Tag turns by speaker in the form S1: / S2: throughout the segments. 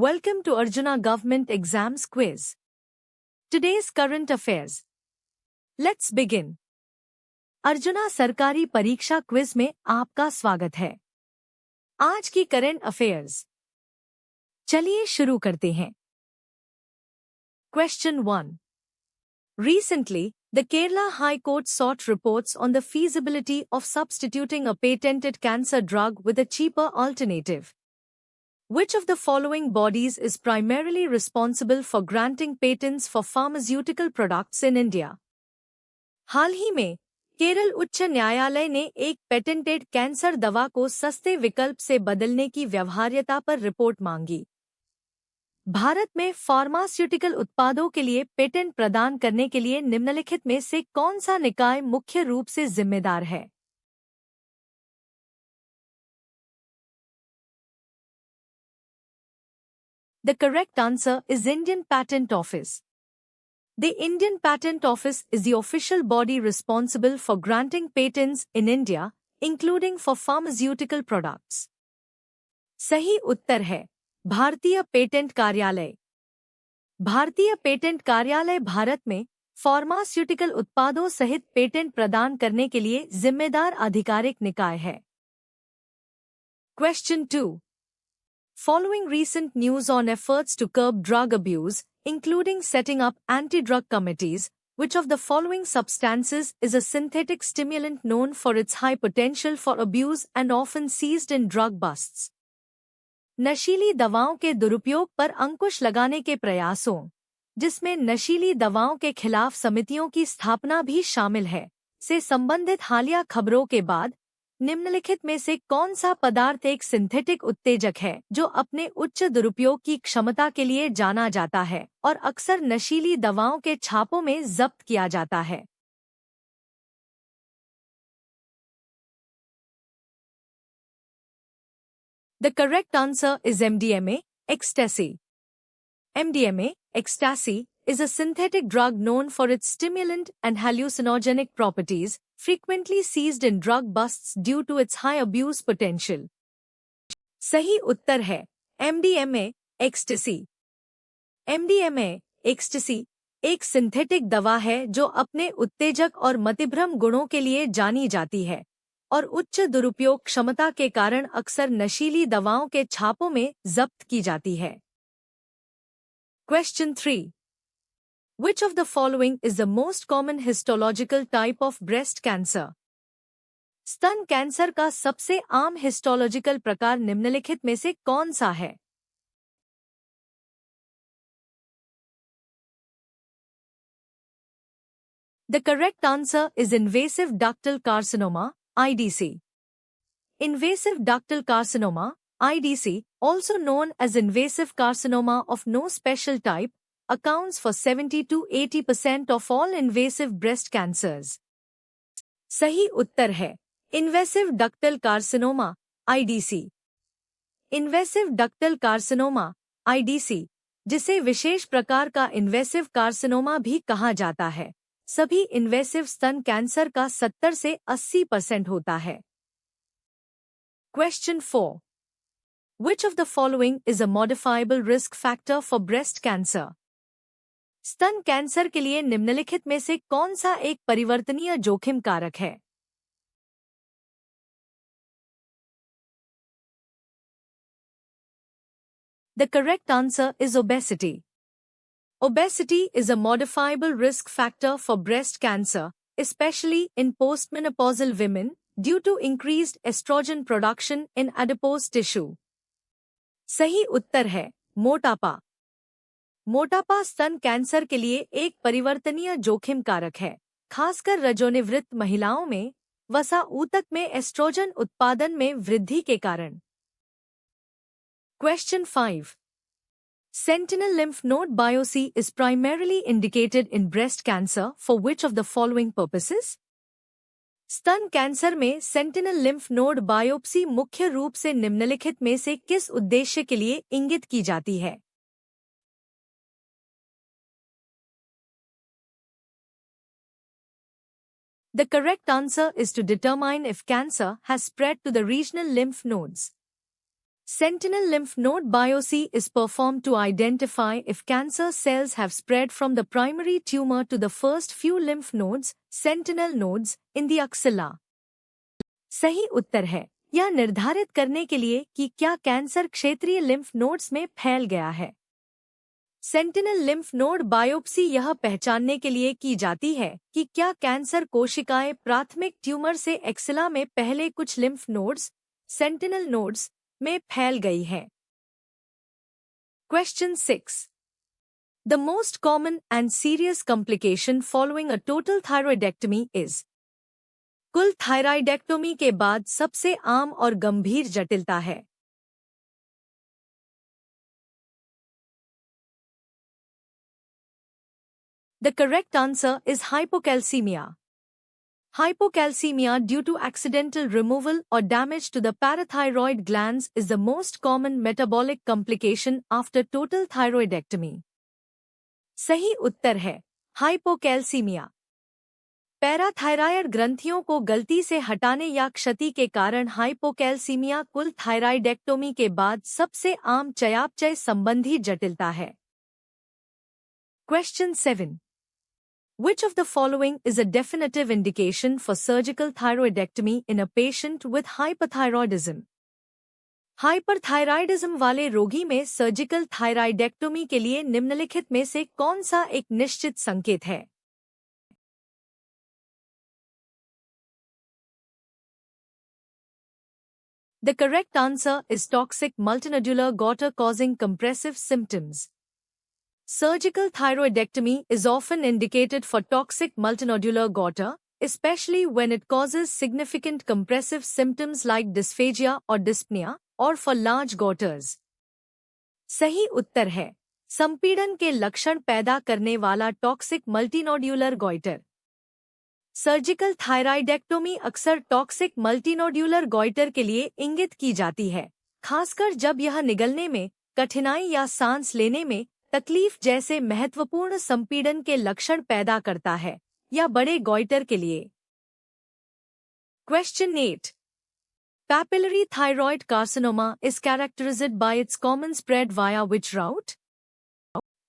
S1: Welcome to Arjuna Government Exams Quiz. Today's current affairs. Let's begin. Arjuna सरकारी परीक्षा quiz में आपका स्वागत है। आज की करंट अफेयर्स। चलिए शुरू करते हैं। Question 1. Recently, the Kerala High Court sought reports on the feasibility of substituting a patented cancer drug with a cheaper alternative. Which of the following bodies is primarily responsible for granting patents for pharmaceutical products in India? हाल ही में केरल उच्च न्यायालय ने एक patented cancer दवा को सस्ते विकल्प से बदलने की व्यवहार्यता पर रिपोर्ट मांगी। भारत में फार्मास्यूटिकल उत्पादों के लिए पेटेंट प्रदान करने के लिए निम्नलिखित में से कौन सा निकाय मुख्य रूप से जिम्मेदार है? The correct answer is Indian Patent Office. The Indian Patent Office is the official body responsible for granting patents in India, including for pharmaceutical products. सही उत्तर है भारतीय पेटेंट कार्यालय। भारतीय पेटेंट कार्यालय भारत में फार्मास्यूटिकल उत्पादों सहित पेटेंट प्रदान करने के लिए जिम्मेदार आधिकारिक निकाय है। Question 2. Following recent news on efforts to curb drug abuse, including setting up anti-drug committees, which of the following substances is a synthetic stimulant known for its high potential for abuse and often seized in drug busts? नशीली दवाओं के दुरुपयोग पर अंकुश लगाने के प्रयासों, जिसमें नशीली दवाओं के खिलाफ समितियों की स्थापना भी शामिल है, से संबंधित हालिया खबरों के बाद निम्नलिखित में से कौन सा पदार्थ एक सिंथेटिक उत्तेजक है जो अपने उच्च दुरुपयोग की क्षमता के लिए जाना जाता है और अक्सर नशीली दवाओं के छापों में जब्त किया जाता है? The correct answer is MDMA, ecstasy. MDMA, ecstasy, is a synthetic drug known for its stimulant and hallucinogenic properties, frequently seized in drug busts due to its high abuse potential. सही उत्तर है MDMA, ecstasy. MDMA, ecstasy, एक synthetic दवा है जो अपने उत्तेजक और मतिभ्रम गुणों के लिए जानी जाती है और उच्च दुरुपयोग क्षमता के कारण अक्सर नशीली दवाओं के छापों में जब्त की जाती है। Question 3. Which of the following is the most common histological type of breast cancer? स्तन कैंसर का सबसे आम हिस्टोलॉजिकल प्रकार निम्नलिखित में से कौन सा है? The correct answer is invasive ductal carcinoma, IDC. Invasive ductal carcinoma, IDC, also known as invasive carcinoma of no special type, accounts for 70 to 80% of all invasive breast cancers. सही उत्तर है invasive ductal carcinoma, IDC. Invasive ductal carcinoma, IDC, जिसे विशेष प्रकार का invasive carcinoma भी कहा जाता है, सभी इन्वेसिव स्तन कैंसर का 70 से 80% होता है। Question 4. Which of the following is a modifiable risk factor for breast cancer? स्तन कैंसर के लिए निम्नलिखित में से कौन सा एक परिवर्तनीय जोखिम कारक है? The correct answer is obesity. Obesity is a modifiable risk factor for breast cancer, especially in postmenopausal women, due to increased estrogen production in adipose tissue. सही उत्तर है मोटापा। मोटापा स्तन कैंसर के लिए एक परिवर्तनीय जोखिम कारक है, खासकर रजोनिवृत्त महिलाओं में वसा ऊतक में एस्ट्रोजन उत्पादन में वृद्धि के कारण। Question 5. Sentinel lymph node biopsy is primarily indicated in breast cancer for which of the following purposes? स्तन कैंसर में सेंटिनल लिम्फ नोड बायोप्सी मुख्य रूप से निम्नलिखित में से किस उद्देश्य के लिए इंगित की जाती है? The correct answer is to determine if cancer has spread to the regional lymph nodes. Sentinel lymph node biopsy is performed to identify if cancer cells have spread from the primary tumor to the first few lymph nodes, sentinel nodes, in the axilla. सही उत्तर है यह निर्धारित करने के लिए कि क्या cancer क्षेत्रीय लिम्फ नोड्स में फैल गया है। सेंटिनल लिम्फ नोड बायोप्सी यह पहचानने के लिए की जाती है कि क्या कैंसर कोशिकाएं प्राथमिक ट्यूमर से एक्सिला में पहले कुछ लिम्फ नोड्स, सेंटिनल नोड्स, में फैल गई है। Question 6. The most common and serious complication following a total thyroidectomy is कुल थायराइडेक्टोमी के बाद सबसे आम और गंभीर जटिलता है। The correct answer is hypocalcemia. Hypocalcemia due to accidental removal or damage to the parathyroid glands is the most common metabolic complication after total thyroidectomy. सही उत्तर है हाइपोकैल्सीमिया। पैराथायराइड ग्रंथियों को गलती से हटाने या क्षति के कारण हाइपोकैल्सीमिया कुल थायराइडेक्टोमी के बाद सबसे आम चयापचय संबंधी जटिलता है। Question 7. Which of the following is a definitive indication for surgical thyroidectomy in a patient with hyperthyroidism? Hyperthyroidism वाले रोगी में सर्जिकल थायराइडेक्टोमी के लिए निम्नलिखित में से कौन सा एक निश्चित संकेत है? The correct answer is toxic multinodular goiter causing compressive symptoms. Surgical thyroidectomy is often indicated for toxic multinodular goiter, especially when it causes significant compressive symptoms like dysphagia or dyspnea, or for large goiters. सही उत्तर है संपीड़न के लक्षण पैदा करने वाला toxic मल्टीनोड्यूलर goitre. Surgical थायराइडेक्टोमी अक्सर toxic मल्टीनोड्यूलर goitre लिए इंगित की जाती है, खासकर जब यह निगलने में कठिनाई या सांस लेने में तकलीफ जैसे महत्वपूर्ण संपीड़न के लक्षण पैदा करता है या बड़े गॉइटर के लिए। Question 8. Papillary thyroid carcinoma is characterized by its common spread via which route?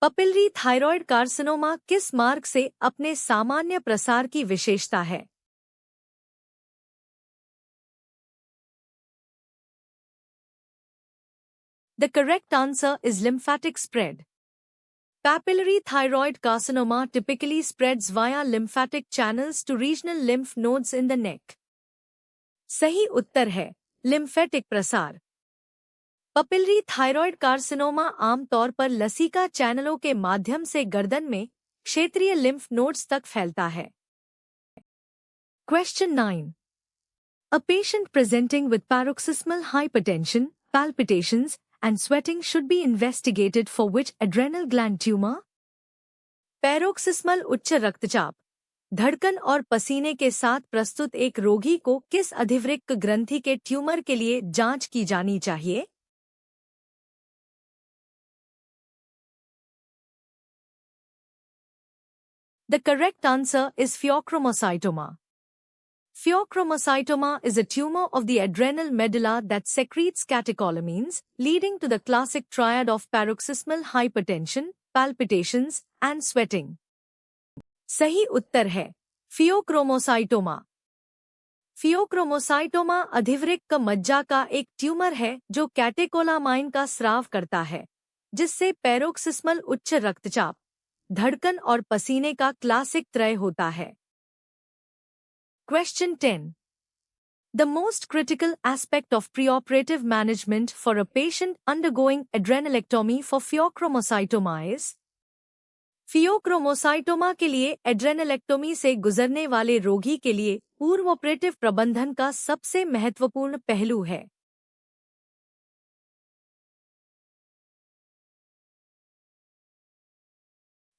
S1: Papillary thyroid carcinoma किस मार्ग से अपने सामान्य प्रसार की विशेषता है? The correct answer is lymphatic spread. Papillary thyroid carcinoma typically spreads via lymphatic channels to regional lymph nodes in the neck. सही उत्तर है लिम्फेटिक प्रसार। पपिलरी थायराइड कार्सिनोमा आमतौर पर लसीका चैनलों के माध्यम से गर्दन में क्षेत्रीय लिम्फ नोड्स तक फैलता है। Question 9. A patient presenting with paroxysmal hypertension, palpitations, and sweating should be investigated for which adrenal gland tumor? Paroxysmal उच्च रक्तचाप, धड़कन और पसीने के साथ प्रस्तुत एक रोगी को किस अधिवृक्क ग्रंथि के ट्यूमर के लिए जांच की जानी चाहिए? The correct answer is pheochromocytoma. Pheochromocytoma is a tumor of the adrenal medulla that secretes catecholamines, leading to the classic triad of paroxysmal hypertension, palpitations, and sweating. सही उत्तर है फियोक्रोमोसाइटोमा। फियोक्रोमोसाइटोमा अधिवृक्क मज्जा का एक ट्यूमर है जो कैटेकोलामाइन का स्राव करता है, जिससे पैरोक्सिस्मल उच्च रक्तचाप, धड़कन और पसीने का क्लासिक त्रय होता है। Question 10. The most critical aspect of preoperative management for a patient undergoing adrenalectomy for pheochromocytoma is? Pheochromocytoma के लिए एड्रेनलेक्टोमी से गुजरने वाले रोगी के लिए पूर्वोपरेटिव प्रबंधन का सबसे महत्वपूर्ण पहलू है।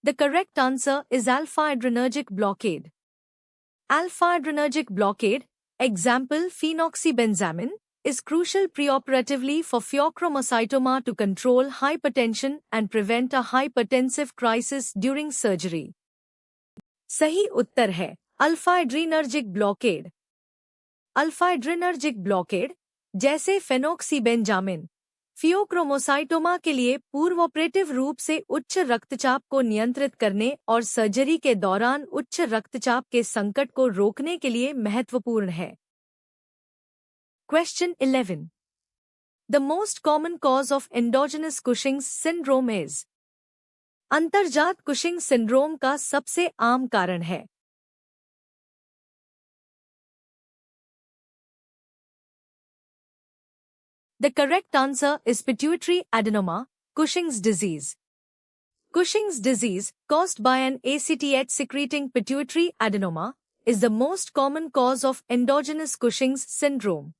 S1: The correct answer is alpha-adrenergic blockade. Alpha-adrenergic blockade, example phenoxybenzamine, is crucial preoperatively for pheochromocytoma to control hypertension and prevent a hypertensive crisis during surgery. सही उत्तर है अल्फा-एड्रीनर्जिक ब्लॉकेड। अल्फा-एड्रीनर्जिक ब्लॉकेड, जैसे फेनोक्सीबेंजामिन, फियोक्रोमोसाइटोमा के लिए पूर्वऑपरेटिव रूप से उच्च रक्तचाप को नियंत्रित करने और सर्जरी के दौरान उच्च रक्तचाप के संकट को रोकने के लिए महत्वपूर्ण है। Question 11. The most common cause of endogenous Cushing's syndrome is? अंतर्जात कुशिंग सिंड्रोम का सबसे आम कारण है। The correct answer is pituitary adenoma, Cushing's disease. Cushing's disease, caused by an ACTH-secreting pituitary adenoma, is the most common cause of endogenous Cushing's syndrome.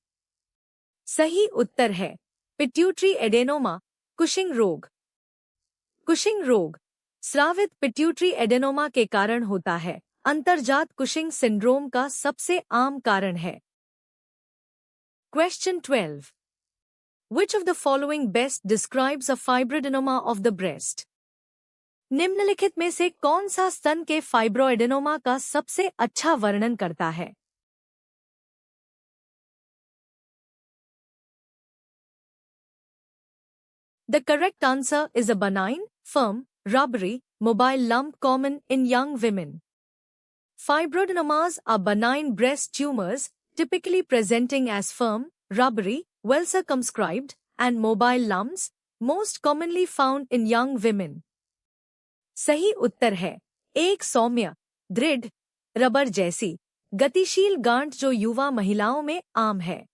S1: सही उत्तर है pituitary adenoma, Cushing रोग। Cushing रोग स्रावित पिट्यूटरी एडेनोमा के कारण होता है। अंतर्जात Cushing syndrome का सबसे आम कारण है। Question 12. Which of the following best describes a fibroadenoma of the breast? निम्नलिखित में से कौन सा स्तन के फाइब्रोएडेनोमा का सबसे अच्छा वर्णन करता है? The correct answer is a benign, firm, rubbery, mobile lump common in young women. Fibroadenomas are benign breast tumors, typically presenting as firm, rubbery, well circumscribed, and mobile lumps, most commonly found in young women. सही उत्तर है एक सौम्य, दृढ़, rubber जैसी, गतिशील गांठ जो युवा महिलाओं में आम है।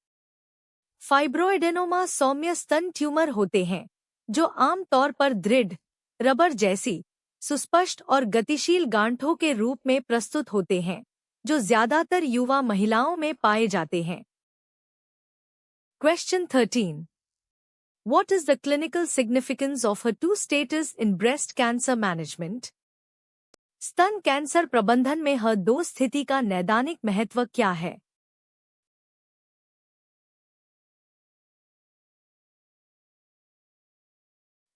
S1: फाइब्रोएडेनोमा सौम्य स्तन ट्यूमर होते हैं, जो आम तौर पर दृढ़, रबर जैसी, सुस्पष्ट और गतिशील गांठों के रूप में प्रस्तुत होते हैं, जो ज्यादातर युवा महिलाओं में पाए जाते हैं। Question 13. What is the clinical significance of HER2 status in breast cancer management? स्तन कैंसर प्रबंधन में HER2 स्थिति का नैदानिक महत्व क्या है?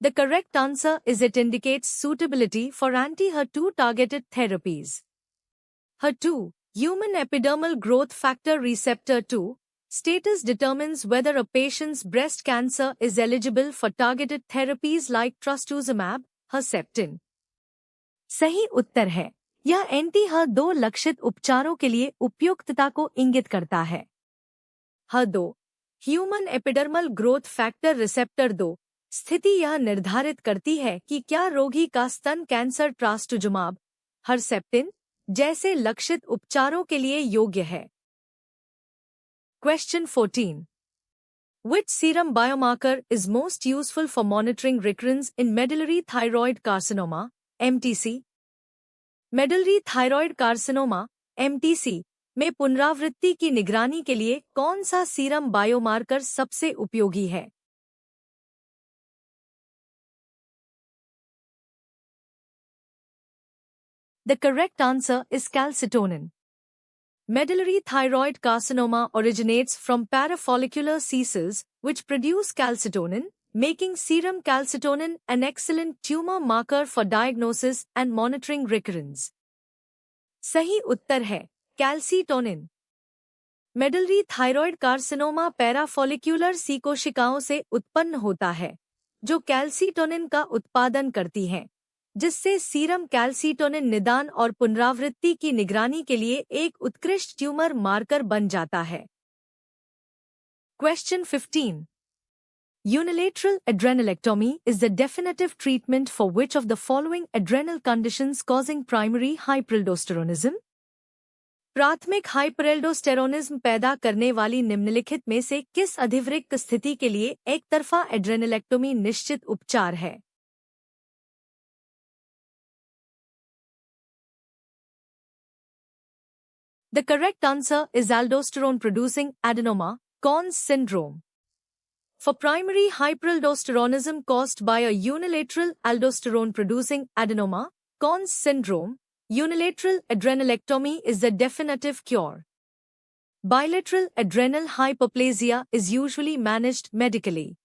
S1: The correct answer is it indicates suitability for anti-HER2 targeted therapies. HER2, human epidermal growth factor receptor 2, status determines whether a patient's breast cancer is eligible for targeted therapies like trastuzumab, Herceptin. सही उत्तर है यह एंटी-HER2 लक्षित उपचारों के लिए उपयुक्तता को इंगित करता है। HER2, human epidermal growth factor receptor 2, स्थिति यह निर्धारित करती है कि क्या रोगी का स्तन कैंसर ट्रास्टुजुमाब, हरसेप्टिन जैसे लक्षित उपचारों के लिए योग्य है। Question 14. Which serum biomarker is most useful for monitoring recurrence in medullary thyroid carcinoma, MTC? Medullary thyroid carcinoma, MTC, में पुनरावृत्ति की निगरानी के लिए कौन सा सीरम बायोमार्कर सबसे उपयोगी है? The correct answer is calcitonin. Medullary thyroid carcinoma originates from parafollicular C-cells, which produce calcitonin, making serum calcitonin an excellent tumor marker for diagnosis and monitoring recurrence. सही उत्तर है calcitonin. Medullary thyroid carcinoma parafollicular C कोशिकाओं से उत्पन्न होता है, जो calcitonin का उत्पादन करती हैं, जिससे सीरम कैल्सीटोनिन निदान और पुनरावृत्ति की निगरानी के लिए एक उत्कृष्ट ट्यूमर मार्कर बन जाता है। Question 15. Unilateral adrenalectomy is the definitive treatment for which of the following adrenal conditions causing primary hyperaldosteronism? प्राथमिक हाइपरएल्डोस्टेरोनिज्म पैदा करने वाली निम्नलिखित में से किस अधिवृक्क स्थिति के लिए एक तरफा एड्रेनलेक्टोमी निश्चित उपचार है? The correct answer is aldosterone-producing adenoma, Conn's syndrome. For primary hyperaldosteronism caused by a unilateral aldosterone-producing adenoma, Conn's syndrome, unilateral adrenalectomy is the definitive cure. Bilateral adrenal hyperplasia is usually managed medically.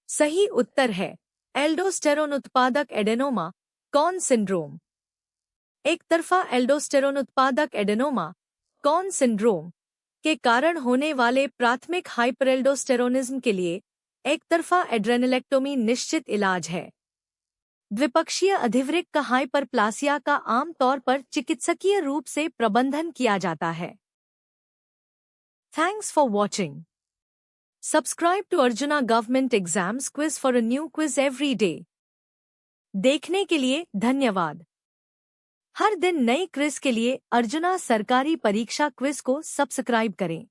S1: सही उत्तर है aldosterone उत्पादक adenoma, cone syndrome. एक तरफा aldosterone उत्पादक adenoma, cone syndrome के कारण होने वाले प्राथमिक हाइपरएल्डोस्टेरोनिज्म के लिए एक तरफा एड्रेनलेक्टोमी निश्चित इलाज है। द्विपक्षीय अधिवृक्क हाइपरप्लासिया का आमतौर पर चिकित्सकीय रूप से प्रबंधन किया जाता है। Thanks for watching. Subscribe to Arjuna government exams quiz for a new quiz every day. देखने के लिए धन्यवाद। हर दिन नई क्विज के लिए अर्जुना सरकारी परीक्षा क्विज को सब्सक्राइब करें।